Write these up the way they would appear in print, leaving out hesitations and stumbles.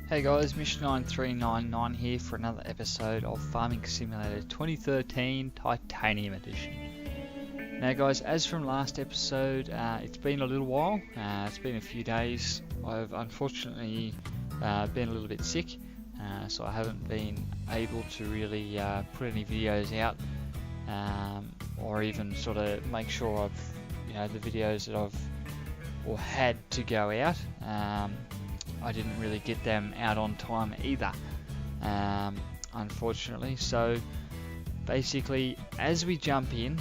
Hey guys, Mish9399 here for another episode of Farming Simulator 2013 Titanium Edition. Now guys, as from last episode, it's been a little while, it's been a few days. I've unfortunately been a little bit sick, so I haven't been able to really put any videos out, or even sort of make sure I've, the videos that I've had to go out, I didn't really get them out on time either, unfortunately. So basically, as we jump in,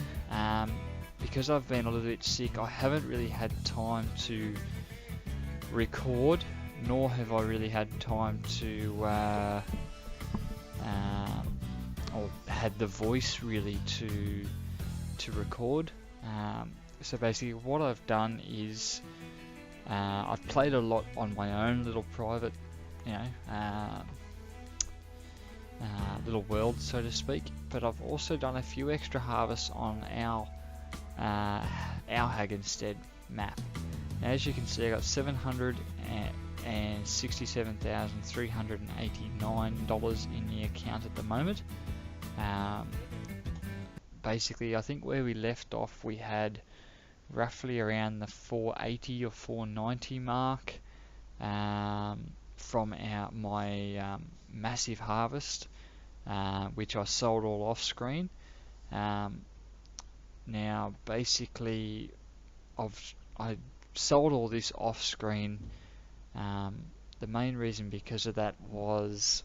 because I've been a little bit sick, I haven't really had time to record, nor have I really had time to or had the voice really to record. So basically what I've done is I've played a lot on my own little private, little world, so to speak. But I've also done a few extra harvests on our Hagenstead map. Now, as you can see, I got $767,389 in the account at the moment. Basically, I think where we left off, we had roughly around the 480 or 490 mark from my massive harvest, which I sold all off screen. Now basically I sold all this off screen. The main reason because of that was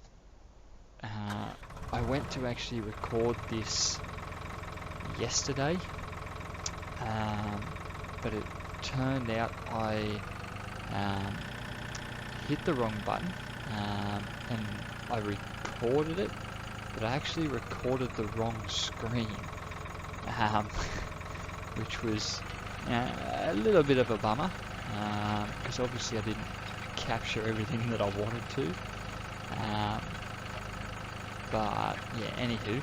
I went to actually record this yesterday, but it turned out I hit the wrong button, and I recorded it, but I actually recorded the wrong screen, which was a little bit of a bummer, because obviously I didn't capture everything that I wanted to, but yeah, anywho,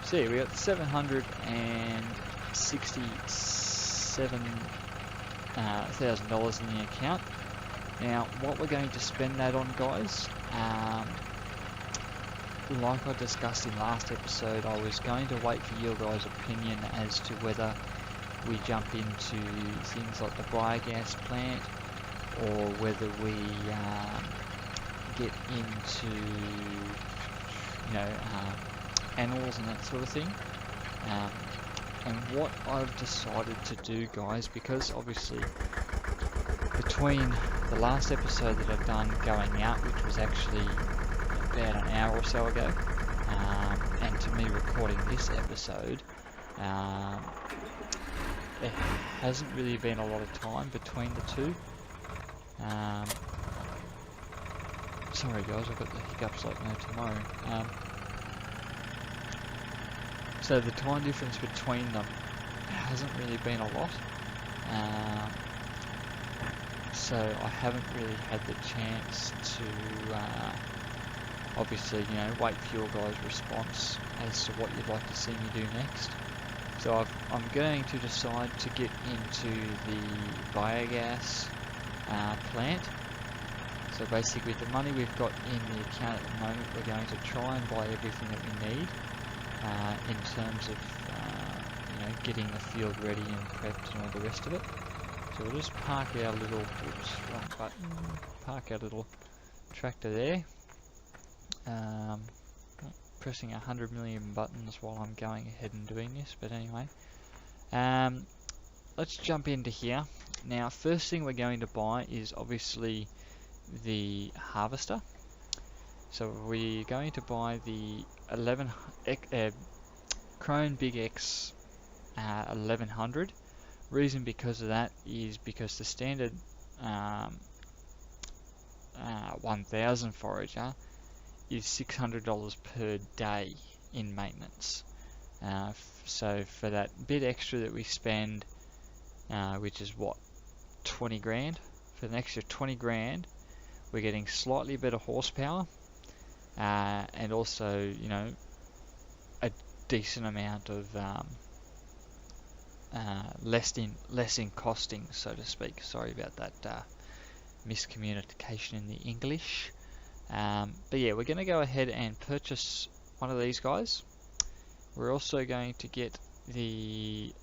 so yeah, we got $767,000 in the account. Now, what we're going to spend that on, guys, like I discussed in last episode, I was going to wait for your guys' opinion as to whether we jump into things like the biogas plant, or whether we get into animals and that sort of thing. And what I've decided to do, guys, because obviously between the last episode that I've done going out, which was actually about an hour or so ago, and to me recording this episode, there hasn't really been a lot of time between the two. Sorry guys, I've got the hiccups like no tomorrow. So the time difference between them hasn't really been a lot. So I haven't really had the chance to obviously, wait for your guys' response as to what you'd like to see me do next. So I'm going to decide to get into the biogas plant. So basically, the money we've got in the account at the moment, we're going to try and buy everything that we need in terms of getting the field ready and prepped and all the rest of it. So we'll just park our little, wrong button, park our little tractor there. Pressing 100 million buttons while I'm going ahead and doing this, but anyway. Let's jump into here. Now, first thing we're going to buy is obviously the harvester. So we're going to buy the Krone Big X 1100. Reason because of that is because the standard 1000 forager is $600 per day in maintenance. So for that bit extra that we spend, which is what, 20 grand, for an extra 20 grand, we're getting slightly better horsepower, and also, a decent amount of less in costing, so to speak. Sorry about that miscommunication in the English. But yeah, we're going to go ahead and purchase one of these guys. We're also going to get the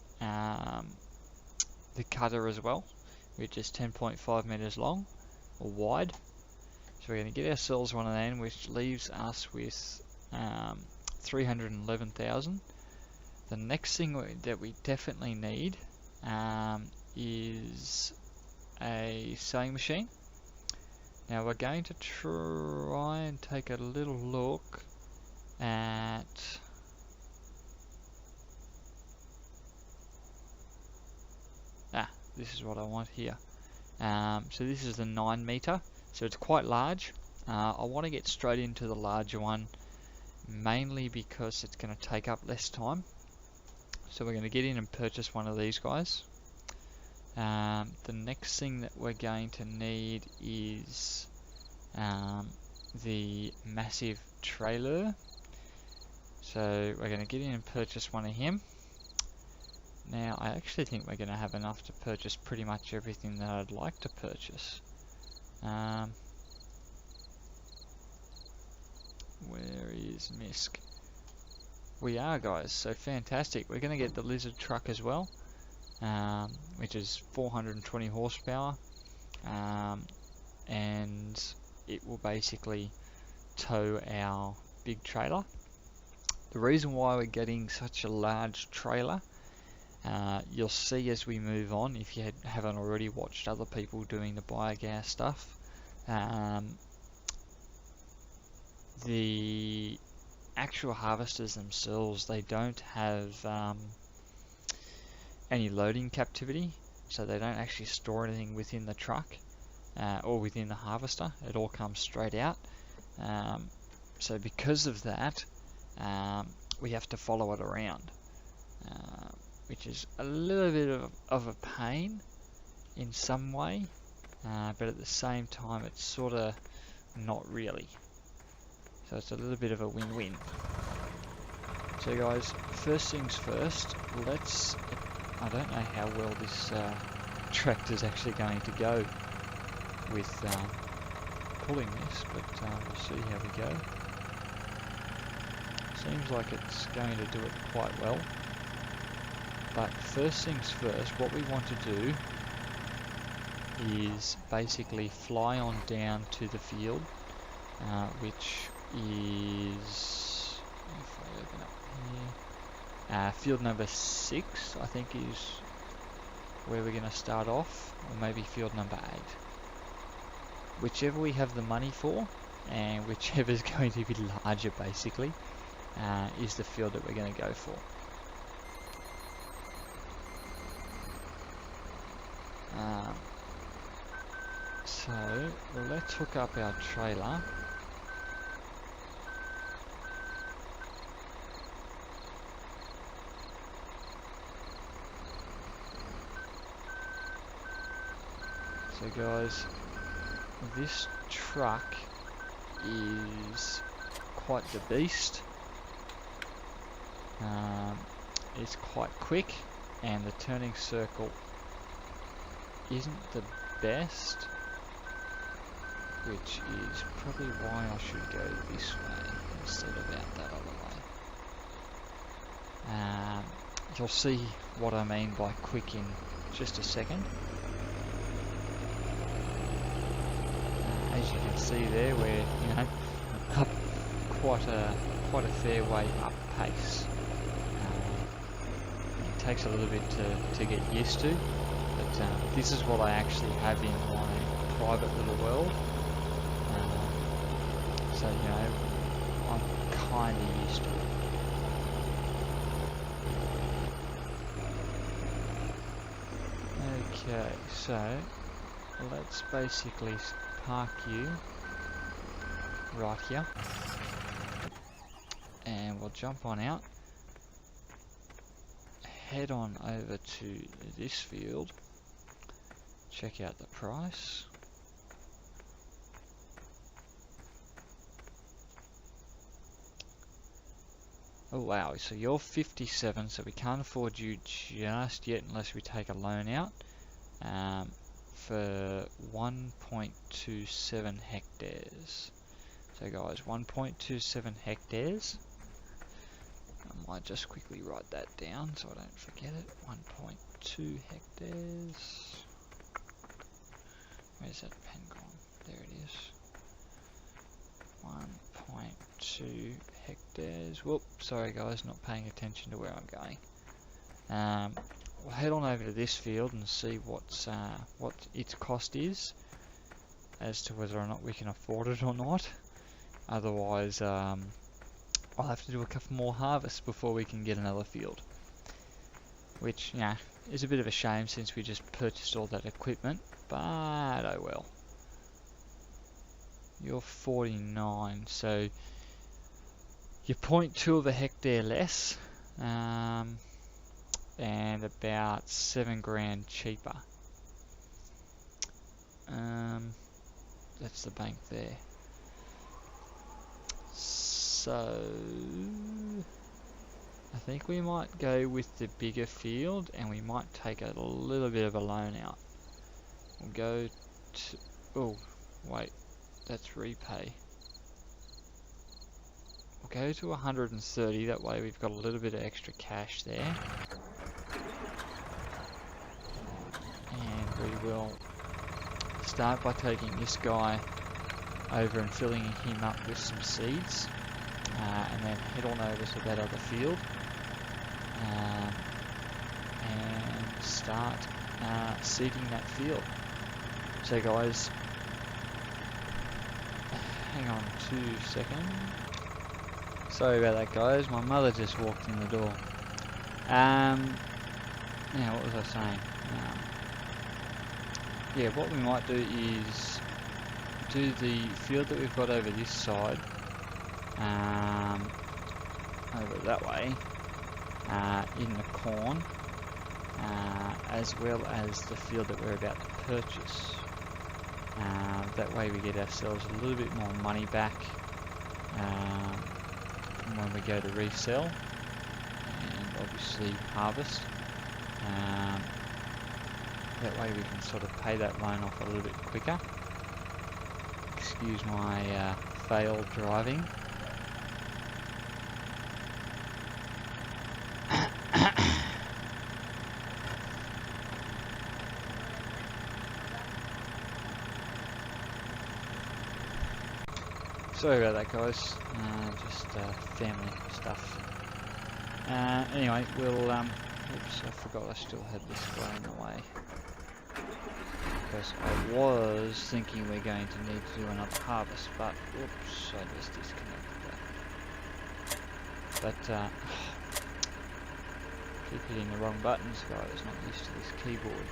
cutter as well, which is 10.5 meters long or wide. So we're going to get ourselves one of them, which leaves us with 311,000. The next thing that we definitely need is a sewing machine. Now we're going to try and take a little look at this is what I want here. So this is the 9 meter, so it's quite large. I want to get straight into the larger one, mainly because it's going to take up less time. So we're going to get in and purchase one of these guys. The next thing that we're going to need is the massive trailer. So we're going to get in and purchase one of him. Now I actually think we're going to have enough to purchase pretty much everything that I'd like to purchase. Where is Mish? We are, guys, so fantastic. We're going to get the lizard truck as well, which is 420 horsepower, and it will basically tow our big trailer. The reason why we're getting such a large trailer, you'll see as we move on, if you haven't already watched other people doing the biogas stuff, the actual harvesters themselves, they don't have any loading capacity, so they don't actually store anything within the truck or within the harvester. It all comes straight out. So because of that, we have to follow it around, which is a little bit of a pain in some way, but at the same time it's sort of not really. So it's a little bit of a win-win. So guys, first things first, I don't know how well this tractor's actually going to go with pulling this, but we'll see how we go. Seems like it's going to do it quite well. But first things first, what we want to do is basically fly on down to the field, which is, if I open up here, field number 6 I think is where we're going to start off, or maybe field number 8. Whichever we have the money for, and whichever is going to be larger basically, is the field that we're going to go for. So let's hook up our trailer. So guys, this truck is quite the beast. It's quite quick, and the turning circle isn't the best, which is probably why I should go this way instead of out that other way. You'll see what I mean by quick in just a second. As you can see there, we're up quite a fair way up pace. It takes a little bit to get used to, but this is what I actually have in my private little world. So I'm kind of used to it. Okay, so let's basically park you right here, and we'll jump on out, head on over to this field, check out the price. Oh wow, so you're 57, so we can't afford you just yet unless we take a loan out, for 1.27 hectares. So guys, 1.27 hectares. I might just quickly write that down so I don't forget it. 1.2 hectares. Where's that pen gone? There it is. 1.2 hectares. Whoop, sorry guys, not paying attention to where I'm going. We'll head on over to this field and see what its cost is, as to whether or not we can afford it or not. Otherwise, I'll have to do a couple more harvests before we can get another field. Which, yeah, is a bit of a shame since we just purchased all that equipment, but oh well. You're 49, so you're 0.2 of a hectare less, and about 7 grand cheaper. That's the bank there. So I think we might go with the bigger field, and we might take a little bit of a loan out. We'll go to, oh wait, that's repay. We'll go to 130, that way we've got a little bit of extra cash there. And we will start by taking this guy over and filling him up with some seeds, and then head on over to that other field, and start seeding that field. So guys, hang on 2 seconds. Sorry about that guys, my mother just walked in the door. Now what was I saying? Yeah, what we might do is do the field that we've got over this side, over that way, in the corn, as well as the field that we're about to purchase. That way we get ourselves a little bit more money back from when we go to resell and obviously harvest. That way we can sort of pay that loan off a little bit quicker. Excuse my failed driving. Sorry about that guys, just family stuff. Anyway, we'll, oops, I forgot I still had this guy in the way. Because I was thinking we're going to need to do another harvest, but oops, I just disconnected that. But keep hitting the wrong buttons, guys. Not used to this keyboard.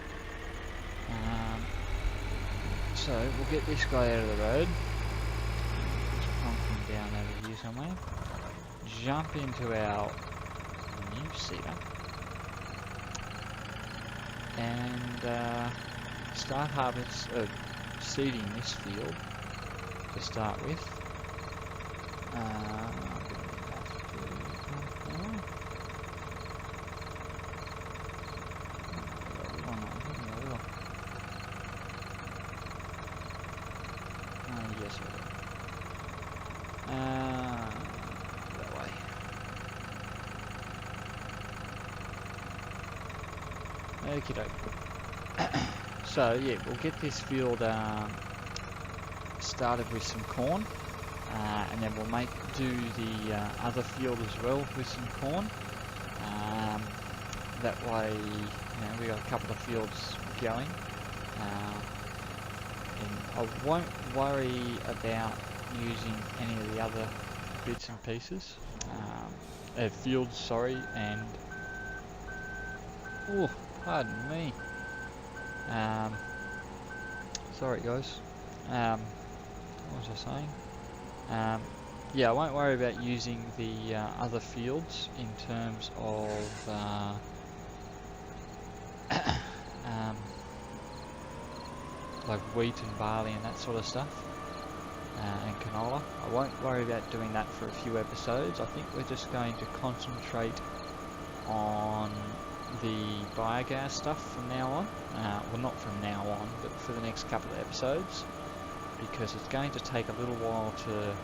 So we'll get this guy out of the road. Just plonk him down over here somewhere. Jump into our new seeder and start seeding this field to start with. Yes, that way. Okie doke. So yeah, we'll get this field started with some corn, and then we'll do the other field as well with some corn. That way, we got a couple of fields going, and I won't worry about using any of the other bits and pieces, fields. Sorry, and oh, pardon me. Sorry guys, what was I saying? Yeah, I won't worry about using the other fields in terms of like wheat and barley and that sort of stuff, and canola. I won't worry about doing that for a few episodes. I think we're just going to concentrate on the biogas stuff from now on. Well, not from now on, but for the next couple of episodes, because it's going to take a little while to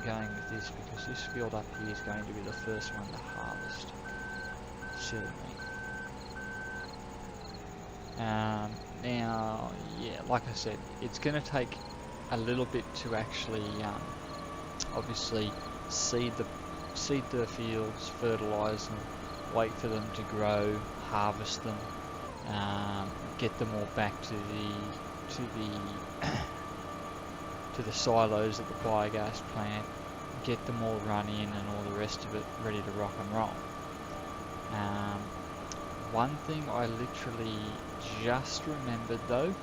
I going with this? Because this field up here is going to be the first one to harvest. Silly me. Now, yeah, like I said, it's going to take a little bit to actually, obviously, seed the fields, fertilise them, wait for them to grow, harvest them, get them all back to the silos at the biogas plant, get them all running and all the rest of it ready to rock and roll. One thing I literally just remembered though,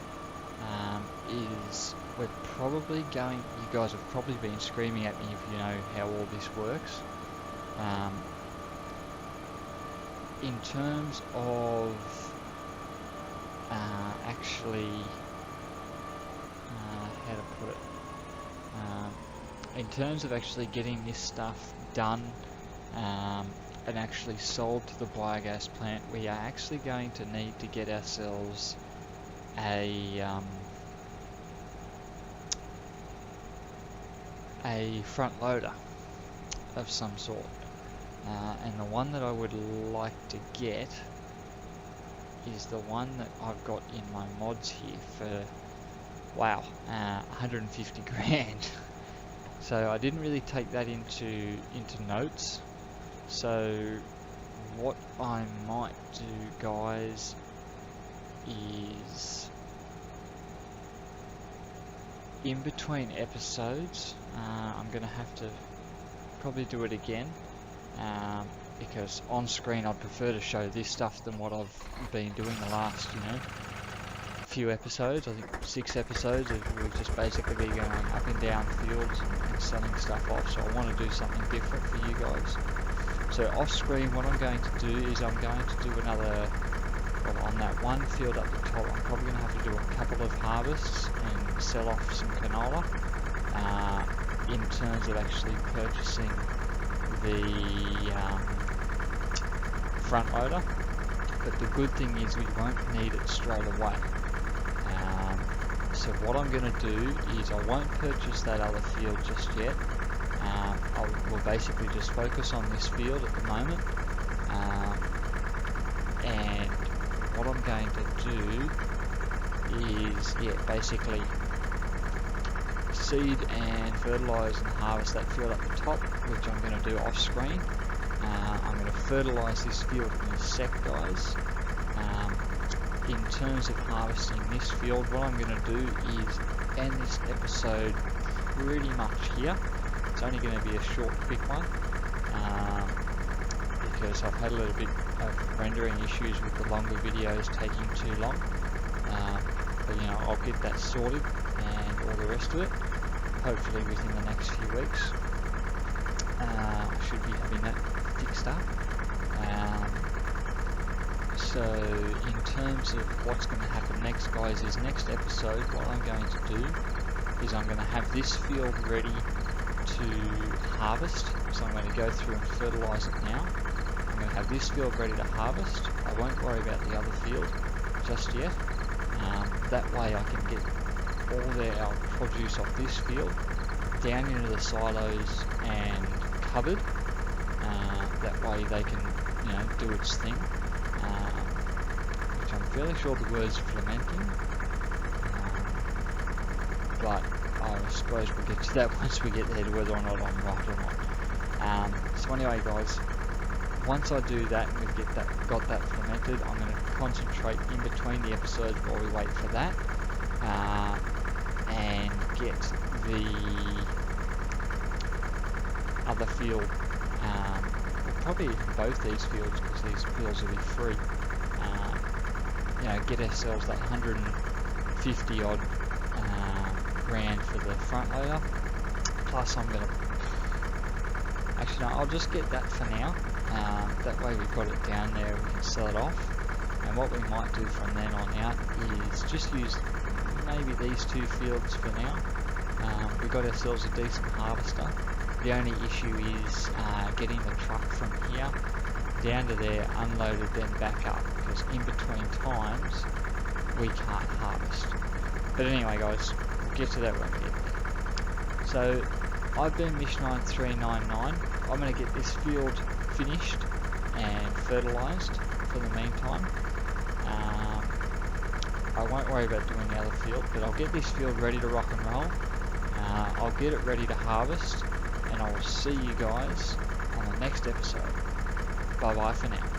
is we're probably going, you guys have probably been screaming at me if you know how all this works. In terms of actually, how to put it, in terms of actually getting this stuff done and actually sold to the biogas plant, we are actually going to need to get ourselves a front loader of some sort, and the one that I would like to get is the one that I've got in my mods here for, wow, 150 grand. So I didn't really take that into notes. So what I might do, guys, is in between episodes, I'm going to have to probably do it again, because on screen I'd prefer to show this stuff than what I've been doing the last, few episodes. I think 6 episodes of we've just basically been going up and down fields and selling stuff off, so I want to do something different for you guys. So off screen, what I'm going to do is I'm going to do another, well, on that one field up the top, I'm probably going to have to do a couple of harvests and sell off some canola, in terms of actually purchasing the front loader. But the good thing is we won't need it straight away. So what I'm going to do is I won't purchase that other field just yet. We'll basically just focus on this field at the moment, and what I'm going to do is, basically seed and fertilise and harvest that field at the top, which I'm going to do off screen. I'm going to fertilise this field in a sec, guys. In terms of harvesting this field, what I'm going to do is end this episode pretty much here. It's only going to be a short, quick one, because I've had a little bit of rendering issues with the longer videos taking too long. But I'll get that sorted and all the rest of it, hopefully within the next few weeks. I should be having that fixed up. So in terms of what's going to happen next, guys, is next episode what I'm going to do is I'm going to have this field ready to harvest. So I'm going to go through and fertilise it now. I'm going to have this field ready to harvest. I won't worry about the other field just yet. That way I can get all our produce off this field down into the silos and covered. That way they can, do its thing. Which I'm fairly sure the word's fermenting. But I suppose we'll get to that once we get there, to whether or not I'm right or not. So anyway, guys, once I do that and we've got that fermented, I'm going to concentrate in between the episodes while we wait for that, and get the other field, probably even both these fields, because these fields will be free. Get ourselves that 150 odd grand for the front loader. Plus I'm going to, actually no, I'll just get that for now. That way we've got it down there, we can sell it off. And what we might do from then on out is just use maybe these 2 fields for now. We've got ourselves a decent harvester. The only issue is getting the truck from here down to there, unloaded, then back up, because in between times we can't harvest. But anyway, guys, we'll get to that when we get there. So I've been Mish9399. I'm going to get this field finished and fertilised for the meantime. I won't worry about doing the other field, but I'll get this field ready to rock and roll. I'll get it ready to harvest, and I will see you guys on the next episode. Bye bye for now.